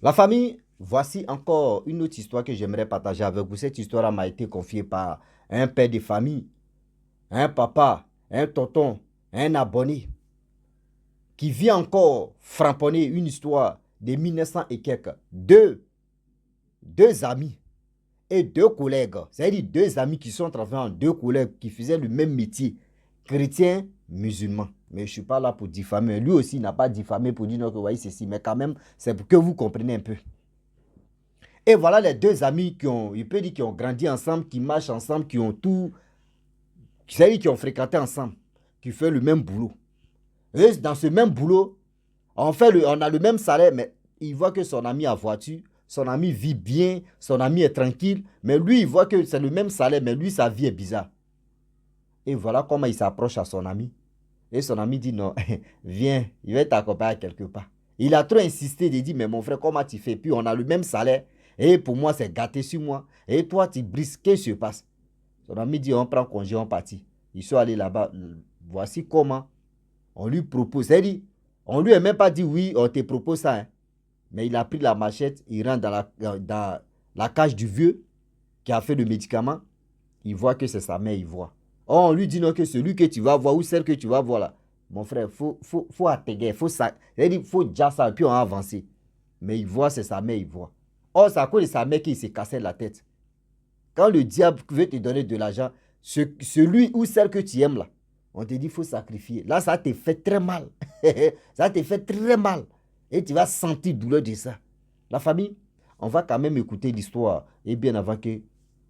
La famille, voici encore une autre histoire que j'aimerais partager avec vous. Cette histoire m'a été confiée par un père de famille, un papa, un tonton, un abonné qui vit encore framponner une histoire de 1900 et quelques. Deux amis et deux collègues, c'est-à-dire deux amis qui sont travaillés en deux collègues qui faisaient le même métier, chrétien, musulman. Mais je ne suis pas là pour diffamer. Lui aussi n'a pas diffamé pour dire non, que vous voyez ceci, mais quand même, c'est pour que vous compreniez un peu. Et voilà les deux amis qui ont, il peut dire, qui ont grandi ensemble, qui marchent ensemble, qui ont tout, c'est-à-dire qui ont fréquenté ensemble, qui font le même boulot. Et dans ce même boulot, on a le même salaire, mais il voit que son ami a voiture, son ami vit bien, son ami est tranquille, mais lui, il voit que c'est le même salaire, mais lui, sa vie est bizarre. Et voilà comment il s'approche à son ami. Et son ami dit non, viens, il va t'accompagner quelque part. Il a trop insisté, il dit, mais mon frère, comment tu fais? Puis on a le même salaire. Et pour moi, c'est gâté sur moi. Et toi, tu brises, qu'est-ce qui se passe? Son ami dit, on prend congé, on partit. Ils sont allés là-bas. Voici comment on lui propose. C'est-à-dire, on lui a même pas dit, oui, on te propose ça. Hein. Mais il a pris la machette, il rentre dans la cage du vieux qui a fait le médicament. Il voit que c'est sa mère, il voit. Oh, on lui dit non, que celui que tu vas voir ou celle que tu vas voir là, mon frère, faut atteindre, faut ça. Il faut déjà ça, puis on a avancé. Mais il voit, c'est sa mère, il voit. Oh, c'est à cause de sa mère qu'il s'est cassé la tête. Quand le diable veut te donner de l'argent, celui ou celle que tu aimes là, on te dit il faut sacrifier. Là, ça te fait très mal. Ça te fait très mal. Et tu vas sentir douleur de ça. La famille, on va quand même écouter l'histoire. Et bien avant que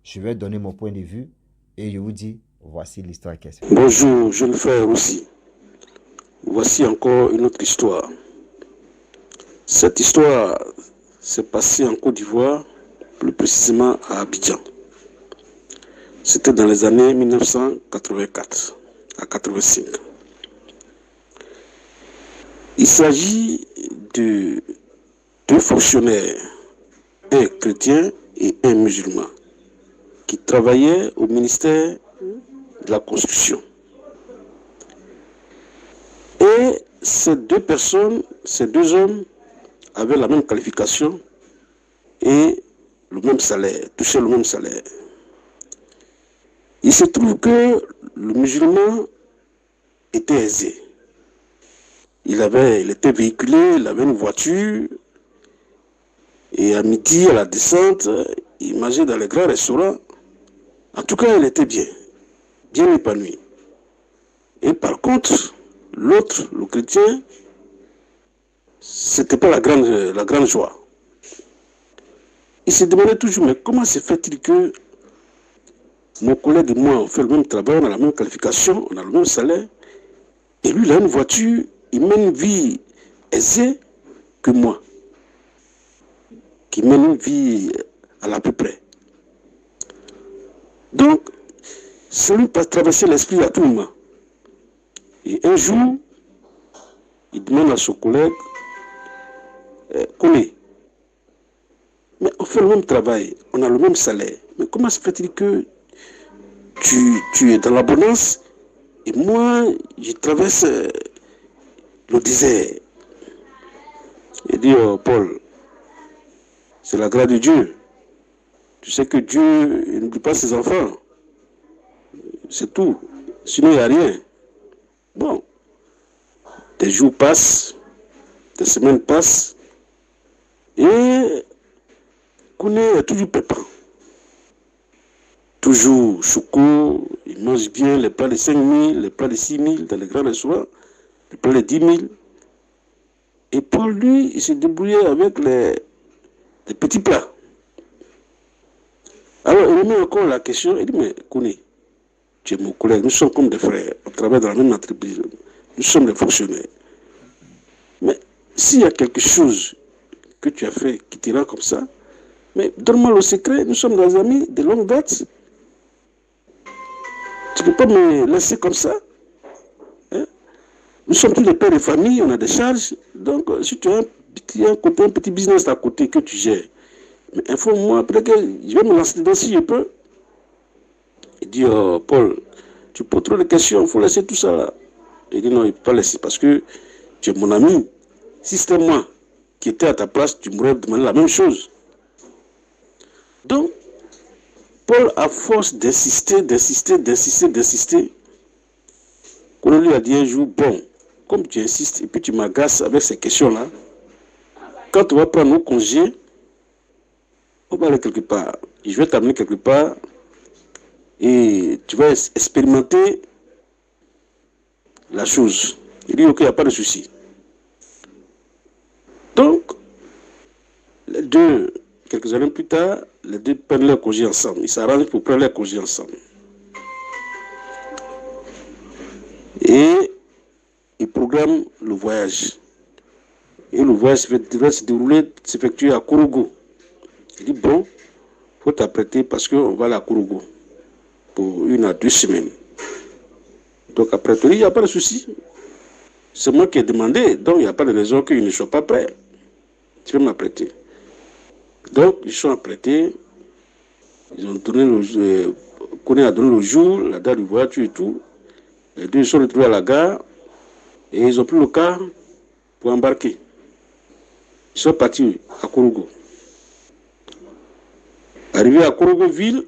je vais donner mon point de vue, et je vous dis, voici l'histoire qui est. Bonjour, jeune frère aussi. Voici encore une autre histoire. Cette histoire s'est passée en Côte d'Ivoire, plus précisément à Abidjan. C'était dans les années 1984 à 85. Il s'agit de deux fonctionnaires, un chrétien et un musulman, qui travaillaient au ministère de la Construction. Et ces deux personnes, ces deux hommes, avaient la même qualification et le même salaire, touchaient le même salaire. Il se trouve que le musulman était aisé. Il était véhiculé, il avait une voiture, et à midi, à la descente, il mangeait dans les grands restaurants. En tout cas, il était bien épanoui. Et par contre, l'autre, le chrétien, c'était pas la grande joie. Il se demandait toujours, mais comment se fait-il que mon collègue et moi, on fait le même travail, on a la même qualification, on a le même salaire, et lui, il a une voiture, il mène une vie aisée que moi, qui mène une vie à l'à peu près. Donc, ça lui passe traverser l'esprit à tout moment. Et un jour, il demande à son collègue, Koné, mais on fait le même travail, on a le même salaire, mais comment se fait-il que tu es dans l'abondance et moi, je traverse le désert? Il dit, oh, Paul, c'est la grâce de Dieu. Tu sais que Dieu n'oublie pas ses enfants. C'est tout. Sinon, il n'y a rien. Bon, des jours passent, des semaines passent, et Kouné est toujours pépin. Toujours choucou, il mange bien les plats de 5 000, les plats de 6 000 dans les grands restaurants, les plats de 10 000. Et Paul, lui, il s'est débrouillé avec les petits plats. Alors, il me met encore la question, il dit, mais Kouné, tu es mon collègue, nous sommes comme des frères, on travaille dans la même entreprise, nous sommes des fonctionnaires. Mais s'il y a quelque chose que tu as fait qui te rend comme ça, mais donne-moi le secret, nous sommes des amis de longue date. Tu ne peux pas me laisser comme ça. Hein? Nous sommes tous des pères de famille, on a des charges. Donc, si tu as un petit business à côté que tu gères, mais informe-moi, peut-être que je vais me lancer dedans si je peux. Il dit, oh, Paul, tu poses trop de questions, il faut laisser tout ça là. Il dit, non, il ne peut pas laisser parce que tu es mon ami. Si c'était moi, qui était à ta place, tu m'aurais demandé la même chose. Donc, Paul, à force d'insister, qu'on lui a dit un jour, bon, comme tu insistes et puis tu m'agaces avec ces questions-là, quand on va prendre nos congés, on va aller quelque part. Je vais t'amener quelque part et tu vas expérimenter la chose. Il dit, ok, il n'y a pas de souci. Donc, les deux, quelques années plus tard, les deux prennent leur congé ensemble. Ils s'arrangent pour prendre leur congé ensemble. Et ils programment le voyage. Et le voyage devrait se dérouler, s'effectuer à Kourougou. Il dit, bon, il faut t'apprêter parce qu'on va aller à Kourougou pour 1 à 2 semaines. Donc après, il n'y a pas de souci. C'est moi qui ai demandé, donc il n'y a pas de raison qu'il ne soit pas prêt. Tu veux m'apprêter. Donc, ils sont apprêtés. Ils ont donné le Kone a donné le jour, la date du voyage et tout. Les deux sont retrouvés à la gare et ils ont pris le car pour embarquer. Ils sont partis à Kourougou. Arrivés à Kourougou ville,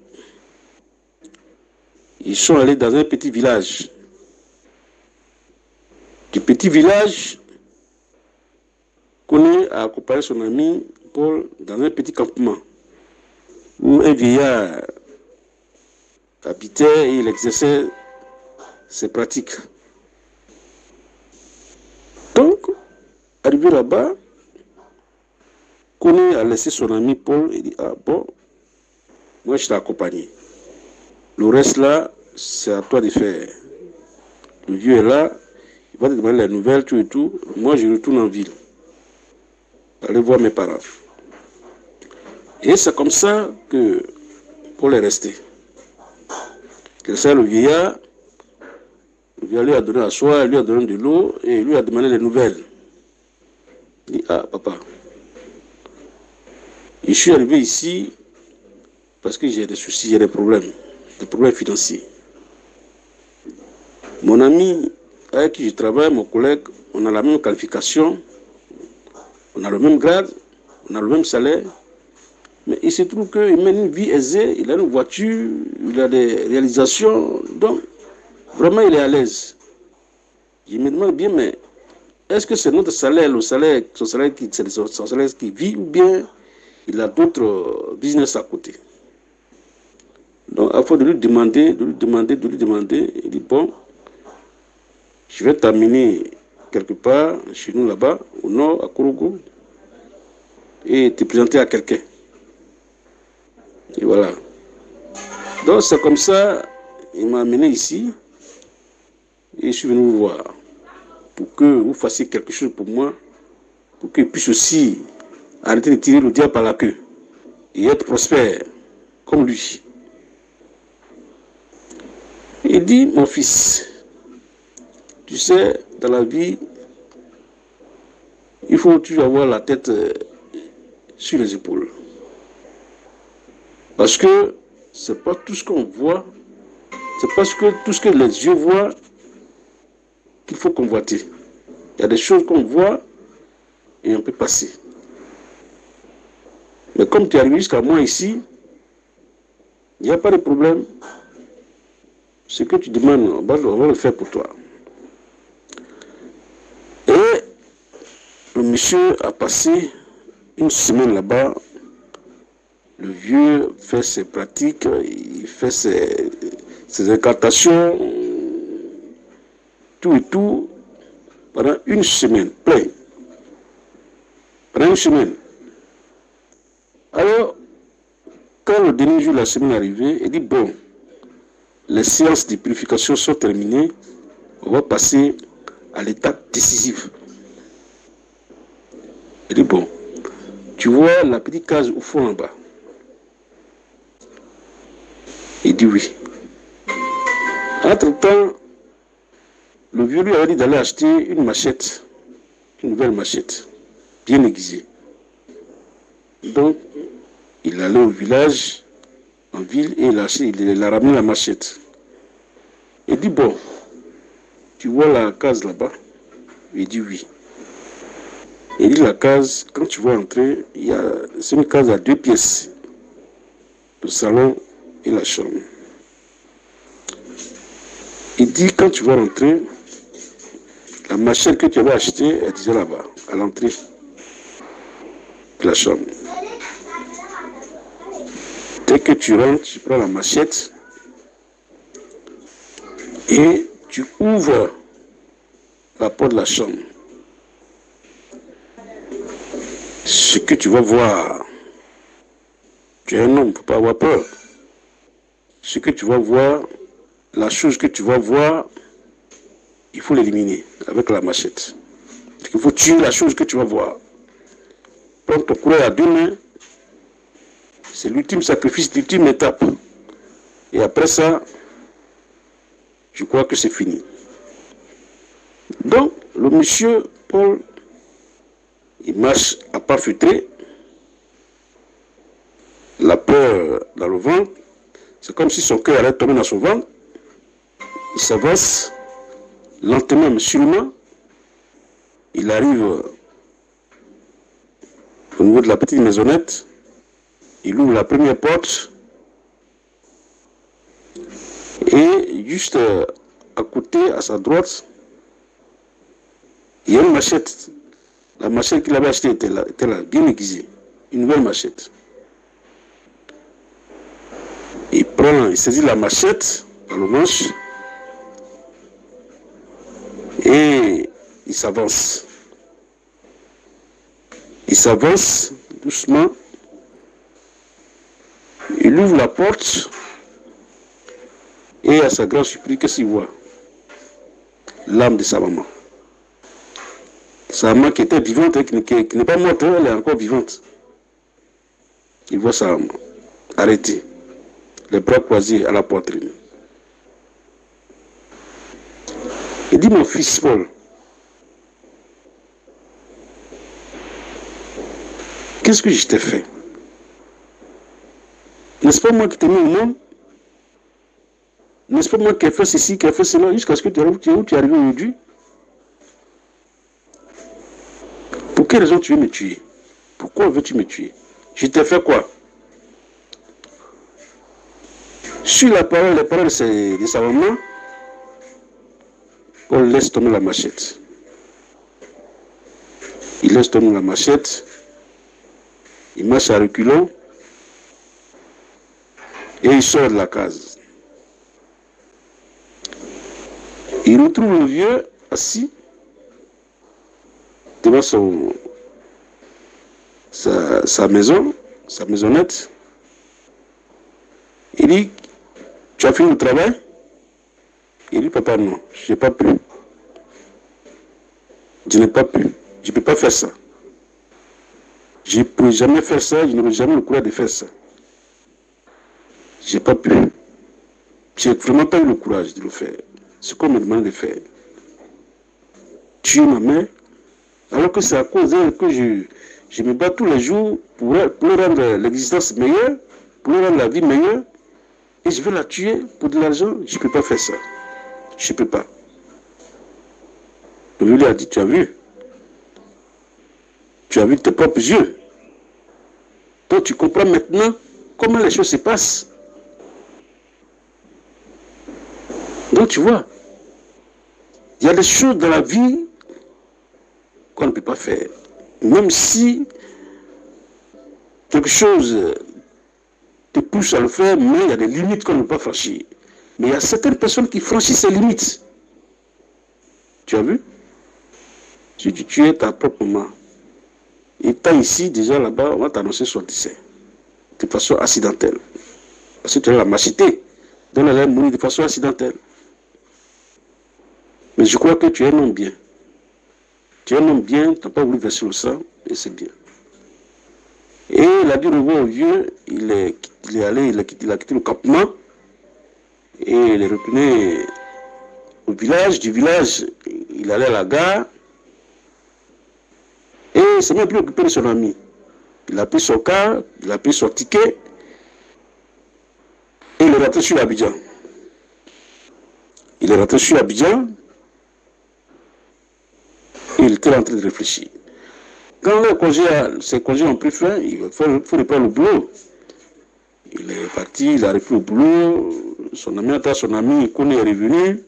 ils sont allés dans un petit village. Du petit village, Kone a accompagné son ami Paul dans un petit campement où un vieillard habitait et il exerçait ses pratiques. Donc, arrivé là-bas, Kone a laissé son ami Paul et dit, ah bon, moi je t'ai accompagné. Le reste là, c'est à toi de faire. Le vieux est là, il va te demander les nouvelles, tout et tout. Moi je retourne en ville. Aller voir mes parents. Et c'est comme ça que Paul est resté. Le vieillard lui a donné à soi, lui a donné de l'eau et lui a demandé les nouvelles. Il dit, ah papa, je suis arrivé ici parce que j'ai des soucis, j'ai des problèmes financiers. Mon ami avec qui je travaille, mon collègue, on a la même qualification, on a le même grade, on a le même salaire, mais il se trouve qu'il mène une vie aisée, il a une voiture, il a des réalisations, donc vraiment il est à l'aise. Je me demande bien, mais est-ce que c'est notre salaire, son salaire qui vit, ou bien il a d'autres business à côté? Donc, à force de lui demander, il dit, bon, je vais t'amener quelque part, chez nous là-bas, au nord, à Kourougou, et te présenter à quelqu'un. Et voilà. Donc, c'est comme ça, il m'a amené ici, et je suis venu vous voir, pour que vous fassiez quelque chose pour moi, pour que je puisse aussi arrêter de tirer le diable par la queue, et être prospère, comme lui. Il dit, mon fils, tu sais, dans la vie, il faut toujours avoir la tête sur les épaules. Parce que c'est pas tout ce qu'on voit, c'est parce que tout ce que les yeux voient qu'il faut convoiter. Il y a des choses qu'on voit et on peut passer. Mais comme tu es arrivé jusqu'à moi ici, il n'y a pas de problème. Ce que tu demandes, on va le faire pour toi. Et le monsieur a passé une semaine là-bas. Le vieux fait ses pratiques, il fait ses incantations, tout et tout, pendant une semaine, plein. Pendant une semaine. Alors, quand le dernier jour de la semaine est arrivé, il dit, bon, les séances de purification sont terminées, on va passer à l'étape décisive. Il dit, bon, tu vois la petite case au fond là-bas. Il dit oui. Entre-temps, le vieux lui avait dit d'aller acheter une machette, une nouvelle machette, bien aiguisée. Donc, il allait au village, en ville, et il a ramené la machette. Il dit, bon, tu vois la case là-bas? Il dit oui. Il dit la case, quand tu vas entrer, c'est une case à 2 pièces. Le salon et la chambre. Il dit quand tu vas rentrer, la machette que tu avais achetée, elle disait là-bas, à l'entrée de la chambre. Dès que tu rentres, tu prends la machette et tu ouvres la porte de la chambre. Ce que tu vas voir, tu es un homme, il ne faut pas avoir peur. Ce que tu vas voir, la chose que tu vas voir, il faut l'éliminer avec la machette. Il faut tuer la chose que tu vas voir. Prends ton courage à 2 mains. C'est l'ultime sacrifice, l'ultime étape. Et après ça, je crois que c'est fini. Donc, le monsieur Paul, il marche à pas feutré. La peur dans le ventre. C'est comme si son cœur allait tomber dans son ventre. Il s'avance lentement mais sûrement. Il arrive au niveau de la petite maisonnette. Il ouvre la première porte. Et juste à côté, à sa droite, il y a une machette. La machette qu'il avait achetée était là, bien aiguisée. Une nouvelle machette. Il saisit la machette dans le manche et il s'avance. Il s'avance doucement. Il ouvre la porte et à sa grande surprise, qu'est-ce qu'il voit? L'âme de sa maman. Sa maman qui était vivante, qui n'est pas morte, elle est encore vivante. Il voit sa maman arrêtée, les bras croisés à la poitrine. Il dit, mon fils Paul, qu'est-ce que je t'ai fait? N'est-ce pas moi qui t'ai mis au monde? N'est-ce pas moi qui ai fait ceci, qui ai fait cela, jusqu'à ce que tu arrives où tu es arrivé aujourd'hui? Pour quelle raison tu veux me tuer? Pourquoi veux-tu me tuer? Je t'ai fait quoi? Sur les paroles de sa maman, on laisse tomber la machette. Il laisse tomber la machette. Il marche à reculons. Et il sort de la case. Il retrouve le vieux assis devant sa maison, sa maisonnette. Il dit, tu as fini le travail? Il dit, papa, non, je n'ai pas pu. Je n'ai pas pu. Je ne peux pas faire ça. Je ne peux jamais faire ça, je n'aurai jamais le courage de faire ça. Je n'ai pas pu. Je n'ai vraiment pas eu le courage de le faire. Ce qu'on me demande de faire. Tuer ma mère, alors que c'est à cause d'elle que je me bats tous les jours pour rendre l'existence meilleure, pour rendre la vie meilleure, et je vais la tuer pour de l'argent. Je ne peux pas faire ça. Je ne peux pas. Le vieux lui a dit, tu as vu? Tu as vu tes propres yeux. Donc tu comprends maintenant comment les choses se passent. Donc tu vois, il y a des choses dans la vie qu'on ne peut pas faire. Même si quelque chose te pousse à le faire, mais il y a des limites qu'on ne peut pas franchir. Mais il y a certaines personnes qui franchissent ces limites. Tu as vu? Si tu tues ta propre maman, et tant ici, déjà là-bas, on va t'annoncer son décès. De façon accidentelle. Parce que tu as la machité. Donc elle est mourir de façon accidentelle. Mais je crois que tu es un homme bien. Tu es un homme bien, tu n'as pas voulu verser le sang, et c'est bien. Et il a dit au revoir au vieux, il a quitté le campement, et il est retourné au village. Du village, il allait à la gare, et il s'est même plus occupé de son ami. Il a pris son car, il a pris son ticket, et il est rentré sur Abidjan. Il est rentré sur Abidjan, et il était en train de réfléchir. Quand ses congés ont pris fin, il faut reprendre le boulot. Il est parti, il a repris le boulot. Son ami Kone est revenu.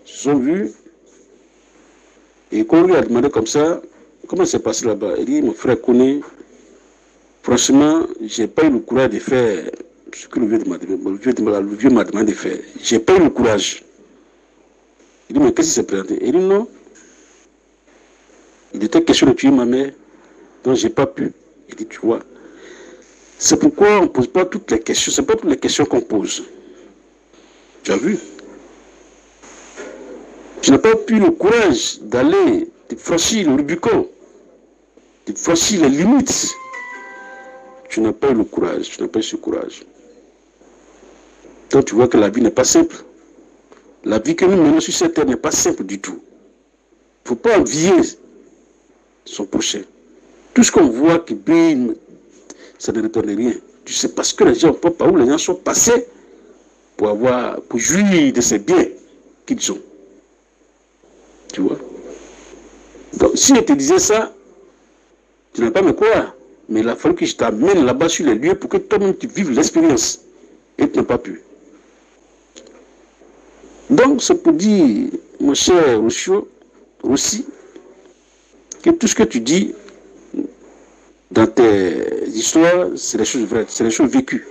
Ils se sont vus. Et quand on lui a demandé comme ça, comment c'est passé là-bas, il dit, mon frère Kone, franchement, je n'ai pas eu le courage de faire ce que le vieux m'a demandé de faire. Je n'ai pas eu le courage. Il dit, mais qu'est-ce qui s'est présenté? Il dit, non. Il était question de tuer ma mère, donc je n'ai pas pu. Il dit, tu vois. C'est pourquoi on ne pose pas toutes les questions. Ce n'est pas toutes les questions qu'on pose. Tu as vu? Tu n'as pas eu le courage d'aller, de franchir le Rubicon, de franchir les limites. Tu n'as pas eu le courage, tu n'as pas eu ce courage. Donc tu vois que la vie n'est pas simple. La vie que nous menons sur cette terre n'est pas simple du tout. Il ne faut pas envier son prochain. Tout ce qu'on voit qui brille, ça ne retourne rien. Tu sais, parce que les gens, par où les gens sont passés pour jouir de ces biens qu'ils ont. Tu vois? Donc, si je te disais ça, tu n'as pas me croire. Mais il a fallu que je t'amène là-bas sur les lieux pour que toi-même tu vives l'expérience. Et tu n'as pas pu. Donc, c'est pour dire, mon cher Rossi, que tout ce que tu dis dans tes histoires, c'est des choses vraies, c'est des choses vécues.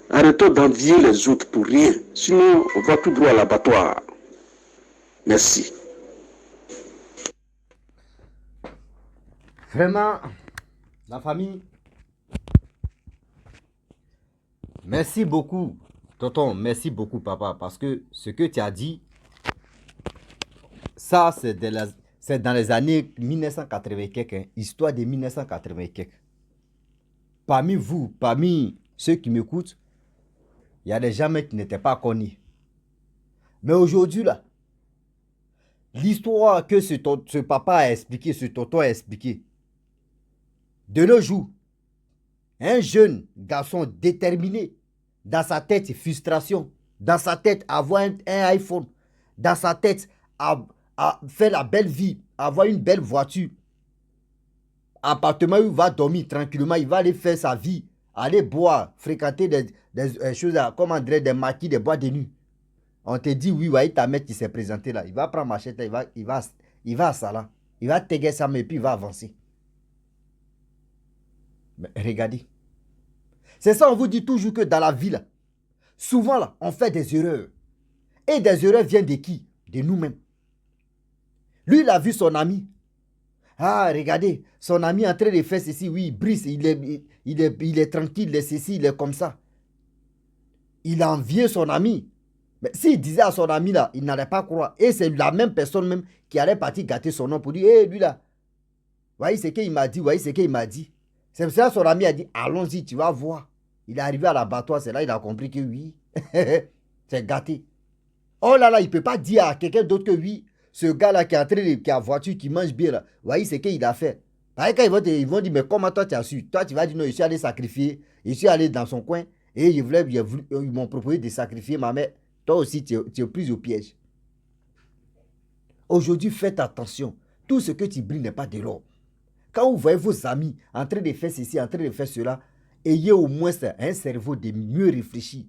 Arrêtons d'envier les autres pour rien. Sinon, on va tout droit à l'abattoir. Merci. Vraiment, la famille, merci beaucoup, tonton, merci beaucoup, papa, parce que ce que tu as dit, ça, c'est dans les années 1980 quelques, hein, histoire de 1980 quelques. Parmi vous, parmi ceux qui m'écoutent, il y a des gens qui n'étaient pas connus. Mais aujourd'hui, là, l'histoire que ce papa a expliqué, ce tonton a expliqué, de nos jours, un jeune garçon déterminé, dans sa tête, frustration, dans sa tête, avoir un iPhone, dans sa tête, à faire la belle vie, avoir une belle voiture, appartement où il va dormir tranquillement, il va aller faire sa vie, aller boire, fréquenter des choses, comme on dirait des maquis, des boîtes de nuit. On te dit, oui, ouais, ta mère qui s'est présentée là, il va prendre machette, il va à ça là, il va téguer ça, mais puis il va avancer. Mais regardez. C'est ça, on vous dit toujours que dans la vie, là, souvent, là, on fait des erreurs. Et des erreurs viennent de qui? De nous-mêmes. Lui, il a vu son ami. Ah, regardez, son ami est en train de faire ceci. Oui, il brise, il est tranquille, il est ceci, il est comme ça. Il a envié son ami. Mais s'il disait à son ami, là, il n'allait pas croire. Et c'est la même personne même qui allait partir gâter son nom pour dire, hé, lui, là, voyez ce qu'il m'a dit, voyez ce qu'il m'a dit. C'est pour ça que son ami a dit, allons-y, tu vas voir. Il est arrivé à l'abattoir, c'est là il a compris que oui, c'est gâté. Oh là là, il ne peut pas dire à quelqu'un d'autre que oui, ce gars-là qui est en train de, qui a voiture, qui mange bien là, voyez ce qu'il a fait. Parce que quand ils vont dire, mais comment toi tu as su? Toi tu vas dire, non, je suis allé sacrifier, je suis allé dans son coin, et ils m'ont proposé de sacrifier ma mère. Toi aussi, tu es pris au piège. Aujourd'hui, faites attention. Tout ce que tu brilles n'est pas de l'or. Quand vous voyez vos amis en train de faire ceci, en train de faire cela, ayez au moins un cerveau de mieux réfléchir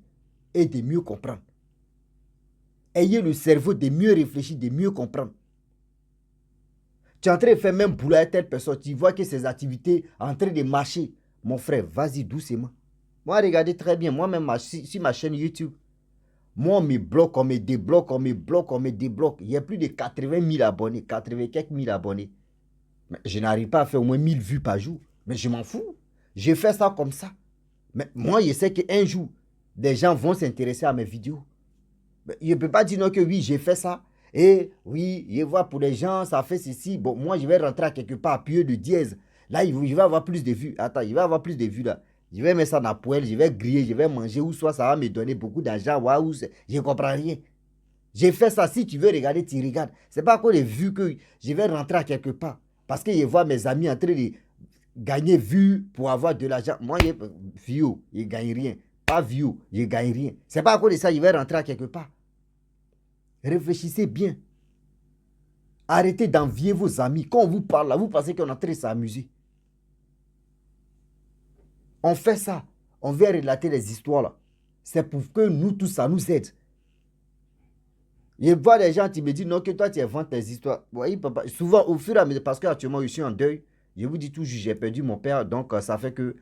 et de mieux comprendre. Ayez le cerveau de mieux réfléchir, de mieux comprendre. Tu es en train de faire même boulot à telle personne, tu vois que ses activités en train de marcher. Mon frère, vas-y doucement. Moi, regardez très bien, moi-même, sur ma chaîne YouTube, moi, on me bloque, on me débloque, on me bloque, on me débloque. Il y a plus de 80 000 abonnés, 80 quelques mille abonnés. Mais je n'arrive pas à faire au moins 1000 vues par jour. Mais je m'en fous. Je fais ça comme ça. Mais moi, je sais qu'un jour, des gens vont s'intéresser à mes vidéos. Mais je ne peux pas dire non que oui, j'ai fait ça. Et oui, je vois pour les gens, ça fait ceci. Bon, moi, je vais rentrer à quelque part, appuyer le dièse. Là, je vais avoir plus de vues. Attends, il va avoir plus de vues là. Je vais mettre ça dans la poêle, je vais griller, je vais manger. Ou soit ça va me donner beaucoup d'argent. Waouh, je ne comprends rien. J'ai fait ça. Si tu veux regarder, tu regardes. Ce n'est pas encore les vues que je vais rentrer à quelque part. Parce que je vois mes amis en train de gagner vues pour avoir de l'argent. Moi, view, je ne gagne rien. Pas view, je ne gagne rien. Ce n'est pas à cause de ça, je vais rentrer à quelque part. Réfléchissez bien. Arrêtez d'envier vos amis. Quand on vous parle là, vous pensez qu'on est en train de s'amuser. On fait ça. On vient relater les histoires là. C'est pour que nous tous, ça nous aide. Je vois des gens qui me disent non, que toi tu inventes tes histoires. Oui, papa. Souvent, au fur et à mesure, parce qu'actuellement je suis en deuil, je vous dis toujours, j'ai perdu mon père. Donc, ça fait que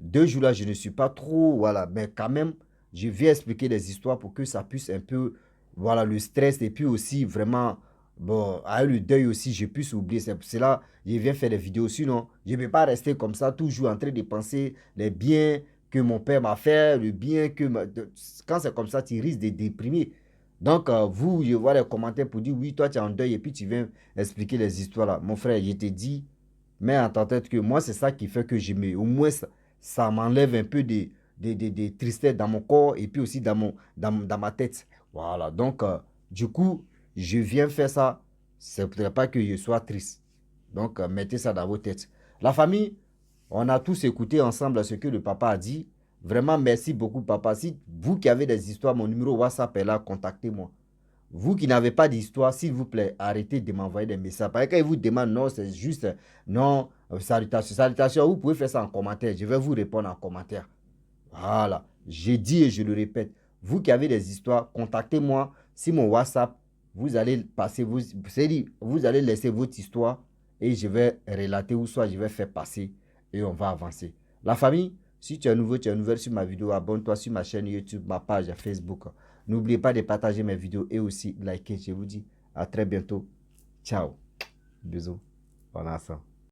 2 jours là, je ne suis pas trop. Voilà. Mais quand même, je viens expliquer les histoires pour que ça puisse un peu. Voilà, le stress et puis aussi vraiment. Bon, avec le deuil aussi, je puisse oublier. C'est pour cela que je viens faire des vidéos. Sinon, je ne peux pas rester comme ça, toujours en train de penser les biens que mon père m'a fait, le bien que. Quand c'est comme ça, tu risques de déprimer. Donc, vous, je vois les commentaires pour dire oui, toi, tu es en deuil et puis tu viens expliquer les histoires là. Mon frère, je te dis, mais en ta tête que moi, c'est ça qui fait que je me. Au moins, ça m'enlève un peu de tristesse dans mon corps et puis aussi dans ma tête. Voilà. Donc, du coup, je viens faire ça. C'est peut-être pas que je sois triste. Donc, mettez ça dans vos têtes. La famille, on a tous écouté ensemble ce que le papa a dit. Vraiment, merci beaucoup, papa. Si vous qui avez des histoires, mon numéro WhatsApp est là, contactez-moi. Vous qui n'avez pas d'histoire, s'il vous plaît, arrêtez de m'envoyer des messages. Parce que quand ils vous demandent, non, c'est juste, non, salutations. Salutations, vous pouvez faire ça en commentaire. Je vais vous répondre en commentaire. Voilà. J'ai dit et je le répète. Vous qui avez des histoires, contactez-moi. Si mon WhatsApp, vous allez passer, vous allez laisser votre histoire et je vais relater ou soit je vais faire passer et on va avancer. La famille, si tu es nouveau, tu es nouvelle sur ma vidéo, abonne-toi sur ma chaîne YouTube, ma page Facebook. N'oubliez pas de partager mes vidéos et aussi liker. Je vous dis à très bientôt. Ciao. Bisous. On a ça.